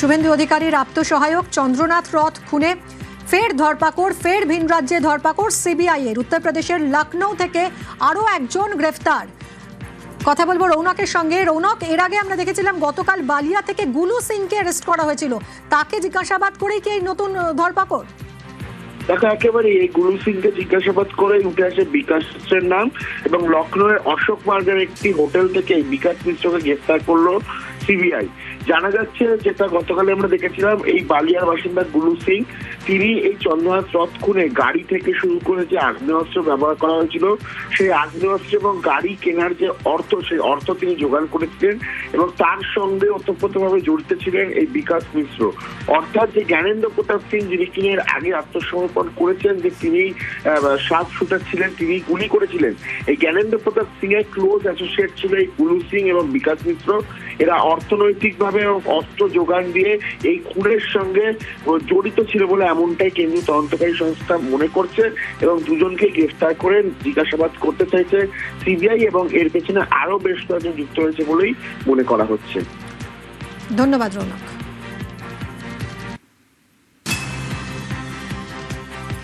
শুভেন্দু অধিকারীর আত্মসহায়ক চন্দ্রনাথ রথ খুনে ফের ধরপাকড়, ফের ভিন রাজ্যে ধরপাকড় সিবিআই এর। উত্তরপ্রদেশের লখনৌ থেকে আরো একজন গ্রেফতার। কথা বলবো রৌনকের সঙ্গে। রৌনক, এর আগে আমরা দেখেছিলাম গতকাল বালিয়া থেকে গুলু সিংকে অ্যারেস্ট করা হয়েছিল, তাকে জিজ্ঞাসাবাদ করেই কি এই নতুন ধরপাকড়? দেখো, একেবারে এই গুলু সিংকে জিজ্ঞাসাবাদ করে উঠে আসে বিকাশের নাম এবং লখনৌয়ের অশোক মার্গের একটি হোটেল থেকে বিকাশ মিশ্রকে গ্রেফতার করলো সিবিআই। জানা যাচ্ছে, যেটা গতকালে আমরা দেখেছিলাম, এই বালিয়ার বাসিন্দা গুলু সিং তিনি এই চন্দ্রনাথ রথ খুনে গাড়ি থেকে শুরু করে যে আগ্নেয়াস্ত্র ব্যবহার করা হয়েছিল সেই আগ্নেয়াস্ত্র এবং গাড়ি কেনার যে অর্থ, সেই অর্থ তিনি জোগাড় করেছিলেন এবং তার সঙ্গে ওতপ্রোতভাবে জড়িত ছিলেন এই বিকাশ মিশ্র, অর্থাৎ যে জ্ঞানেন্দ্র প্রতাপ সিং যিনি কিনের আগে আত্মসমর্পণ করেছেন, যে তিনি শার্প শুটার ছিলেন, তিনি গুলি করেছিলেন। এই জ্ঞানেন্দ্র প্রতাপ সিং এর ক্লোজ অ্যাসোসিয়েট ছিল এই গুলু সিং এবং বিকাশ মিশ্র। এরা অর্থনৈতিকভাবে অস্ত্র যোগান দিয়ে এই খুনের সঙ্গে জড়িত ছিল বলে এমনটাই কেন্দ্রীয় তদন্তকারী সংস্থা মনে করছে এবং দুজনকে গ্রেফতার করে জিজ্ঞাসাবাদ করতে চাইছে সিবিআই এবং এর পেছনে আরো বেশ কয়েকজন যুক্ত হয়েছে বলেই মনে করা হচ্ছে। ধন্যবাদ রৌনক।